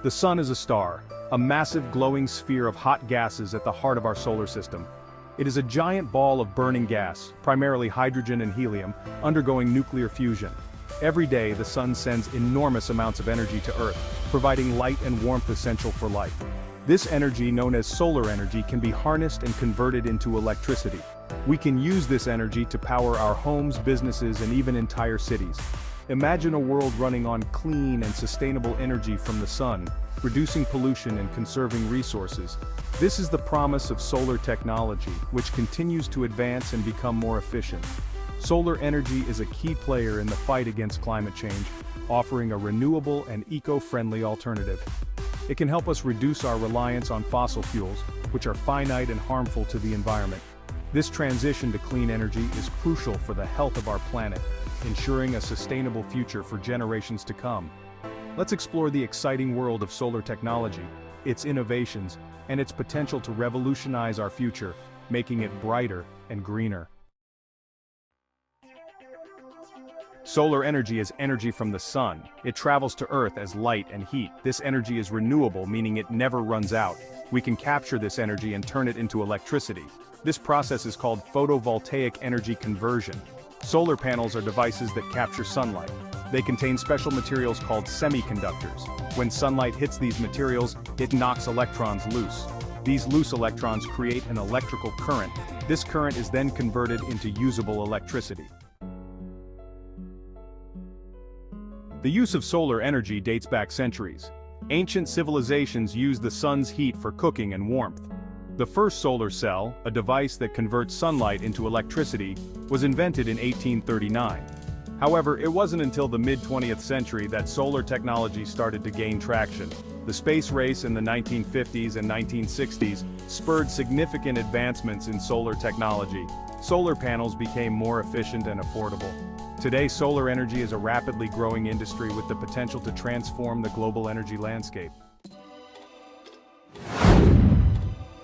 The sun is a star, a massive glowing sphere of hot gases at the heart of our solar system. It is a giant ball of burning gas, primarily hydrogen and helium, undergoing nuclear fusion. Every day, the sun sends enormous amounts of energy to Earth, providing light and warmth essential for life. This energy, known as solar energy, can be harnessed and converted into electricity. We can use this energy to power our homes, businesses, and even entire cities. Imagine a world running on clean and sustainable energy from the sun, reducing pollution and conserving resources. This is the promise of solar technology, which continues to advance and become more efficient. Solar energy is a key player in the fight against climate change, offering a renewable and eco-friendly alternative. It can help us reduce our reliance on fossil fuels, which are finite and harmful to the environment. This transition to clean energy is crucial for the health of our planet, ensuring a sustainable future for generations to come. Let's explore the exciting world of solar technology, its innovations, and its potential to revolutionize our future, making it brighter and greener. Solar energy is energy from the sun. It travels to Earth as light and heat. This energy is renewable, meaning it never runs out. We can capture this energy and turn it into electricity. This process is called photovoltaic energy conversion. Solar panels are devices that capture sunlight. They contain special materials called semiconductors. When sunlight hits these materials, it knocks electrons loose. These loose electrons create an electrical current. This current is then converted into usable electricity. The use of solar energy dates back centuries. Ancient civilizations used the sun's heat for cooking and warmth. The first solar cell, a device that converts sunlight into electricity, was invented in 1839. However, it wasn't until the mid-20th century that solar technology started to gain traction. The space race in the 1950s and 1960s spurred significant advancements in solar technology. Solar panels became more efficient and affordable. Today, solar energy is a rapidly growing industry with the potential to transform the global energy landscape.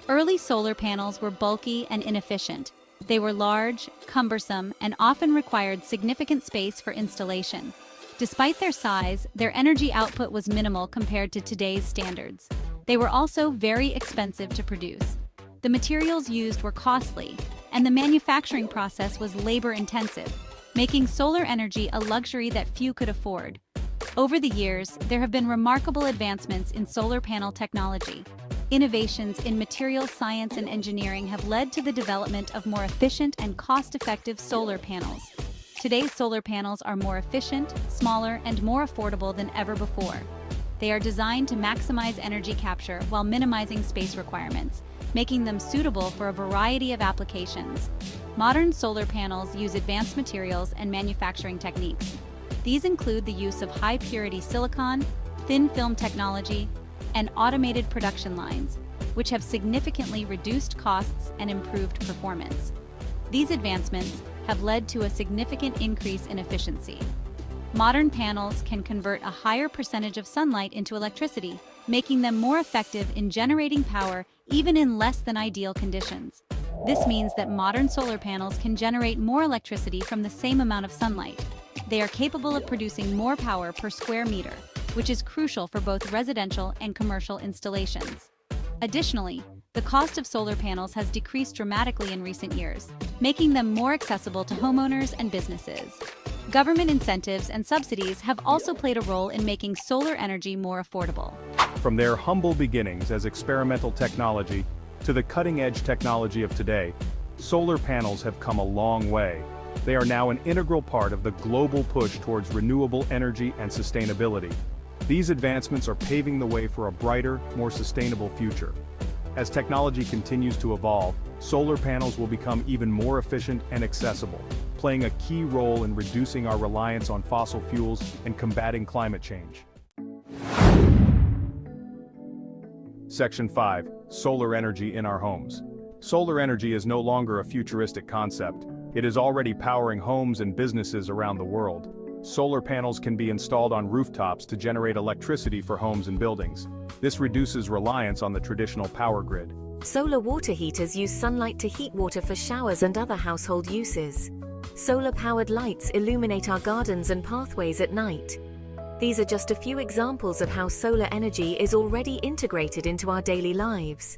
Early solar panels were bulky and inefficient. They were large, cumbersome, and often required significant space for installation. Despite their size, their energy output was minimal compared to today's standards. They were also very expensive to produce. The materials used were costly, and the manufacturing process was labor-intensive, making solar energy a luxury that few could afford. Over the years, there have been remarkable advancements in solar panel technology. Innovations in materials science and engineering have led to the development of more efficient and cost-effective solar panels. Today's solar panels are more efficient, smaller, and more affordable than ever before. They are designed to maximize energy capture while minimizing space requirements, making them suitable for a variety of applications. Modern solar panels use advanced materials and manufacturing techniques. These include the use of high-purity silicon, thin film technology, and automated production lines, which have significantly reduced costs and improved performance. These advancements have led to a significant increase in efficiency. Modern panels can convert a higher percentage of sunlight into electricity, making them more effective in generating power even in less than ideal conditions. This means that modern solar panels can generate more electricity from the same amount of sunlight. They are capable of producing more power per square meter, which is crucial for both residential and commercial installations. Additionally, the cost of solar panels has decreased dramatically in recent years, making them more accessible to homeowners and businesses. Government incentives and subsidies have also played a role in making solar energy more affordable. From their humble beginnings as experimental technology to the cutting-edge technology of today, solar panels have come a long way. They are now an integral part of the global push towards renewable energy and sustainability. These advancements are paving the way for a brighter, more sustainable future. As technology continues to evolve, solar panels will become even more efficient and accessible, playing a key role in reducing our reliance on fossil fuels and combating climate change. Section 5. Solar energy in our homes. Solar energy is no longer a futuristic concept. It is already powering homes and businesses around the world. Solar panels can be installed on rooftops to generate electricity for homes and buildings. This reduces reliance on the traditional power grid. Solar water heaters use sunlight to heat water for showers and other household uses. Solar-powered lights illuminate our gardens and pathways at night. These are just a few examples of how solar energy is already integrated into our daily lives.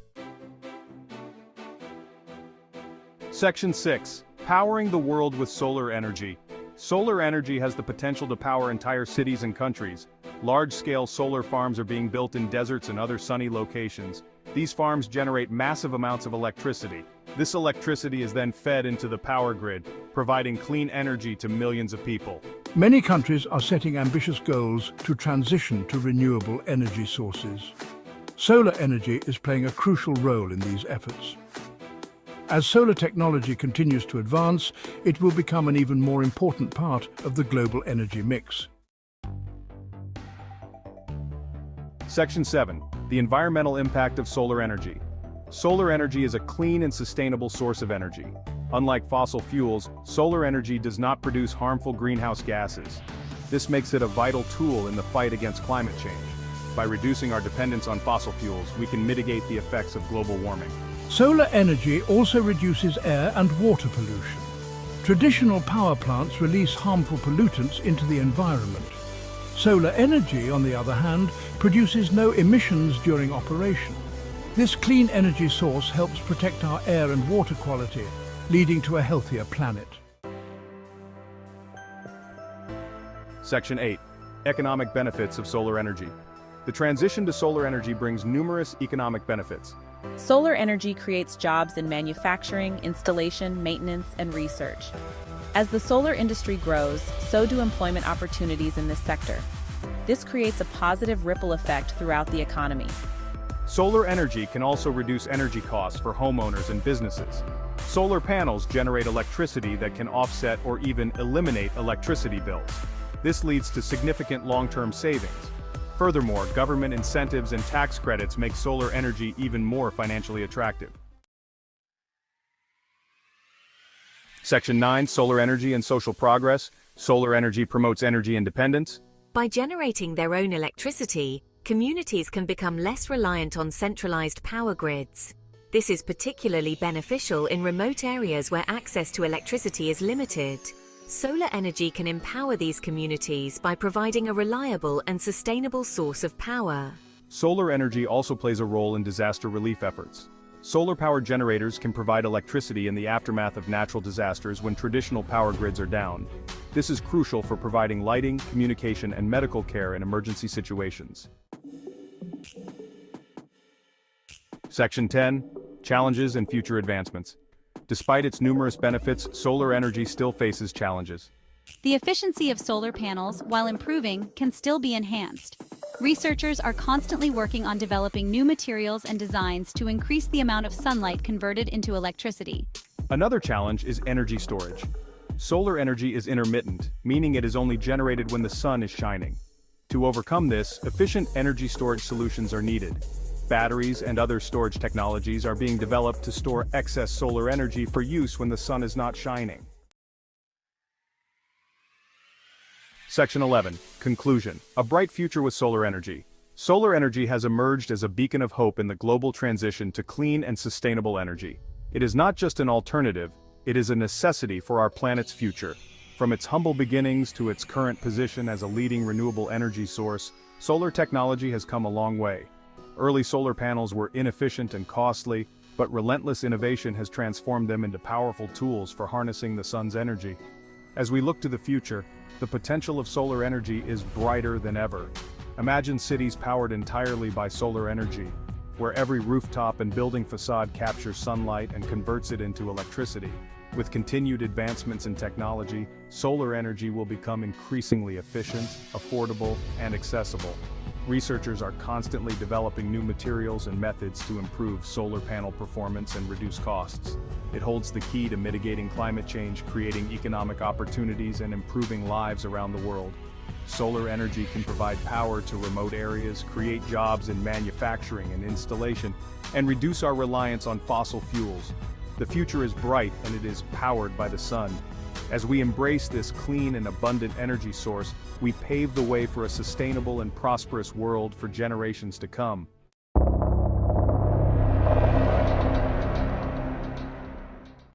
Section 6. Powering the world with solar energy. Solar energy has the potential to power entire cities and countries. Large-scale solar farms are being built in deserts and other sunny locations. These farms generate massive amounts of electricity. This electricity is then fed into the power grid, providing clean energy to millions of people. Many countries are setting ambitious goals to transition to renewable energy sources. Solar energy is playing a crucial role in these efforts. As solar technology continues to advance, it will become an even more important part of the global energy mix. Section 7. The environmental impact of solar energy. Solar energy is a clean and sustainable source of energy. Unlike fossil fuels, solar energy does not produce harmful greenhouse gases. This makes it a vital tool in the fight against climate change. By reducing our dependence on fossil fuels, we can mitigate the effects of global warming. Solar energy also reduces air and water pollution. Traditional power plants release harmful pollutants into the environment. Solar energy, on the other hand, produces no emissions during operation. This clean energy source helps protect our air and water quality, leading to a healthier planet. Section 8. Economic benefits of solar energy. The transition to solar energy brings numerous economic benefits. Solar energy creates jobs in manufacturing, installation, maintenance, and research. As the solar industry grows, so do employment opportunities in this sector. This creates a positive ripple effect throughout the economy. Solar energy can also reduce energy costs for homeowners and businesses. Solar panels generate electricity that can offset or even eliminate electricity bills. This leads to significant long-term savings. Furthermore, government incentives and tax credits make solar energy even more financially attractive. Section 9. Solar energy and social progress. Solar energy promotes energy independence. By generating their own electricity, communities can become less reliant on centralized power grids. This is particularly beneficial in remote areas where access to electricity is limited. Solar energy can empower these communities by providing a reliable and sustainable source of power. Solar energy also plays a role in disaster relief efforts. Solar-powered generators can provide electricity in the aftermath of natural disasters when traditional power grids are down. This is crucial for providing lighting, communication, and medical care in emergency situations. Section 10. Challenges and future advancements. Despite its numerous benefits, solar energy still faces challenges. The efficiency of solar panels, while improving, can still be enhanced. Researchers are constantly working on developing new materials and designs to increase the amount of sunlight converted into electricity. Another challenge is energy storage. Solar energy is intermittent, meaning it is only generated when the sun is shining. To overcome this, efficient energy storage solutions are needed. Batteries and other storage technologies are being developed to store excess solar energy for use when the sun is not shining. Section 11. Conclusion. A bright future with solar energy. Solar energy has emerged as a beacon of hope in the global transition to clean and sustainable energy. It is not just an alternative, it is a necessity for our planet's future. From its humble beginnings to its current position as a leading renewable energy source, solar technology has come a long way. Early solar panels were inefficient and costly, but relentless innovation has transformed them into powerful tools for harnessing the sun's energy. As we look to the future, the potential of solar energy is brighter than ever. Imagine cities powered entirely by solar energy, where every rooftop and building facade captures sunlight and converts it into electricity. With continued advancements in technology, solar energy will become increasingly efficient, affordable, and accessible. Researchers are constantly developing new materials and methods to improve solar panel performance and reduce costs. It holds the key to mitigating climate change, creating economic opportunities, and improving lives around the world. Solar energy can provide power to remote areas, create jobs in manufacturing and installation, and reduce our reliance on fossil fuels. The future is bright and it is powered by the sun. As we embrace this clean and abundant energy source, we pave the way for a sustainable and prosperous world for generations to come.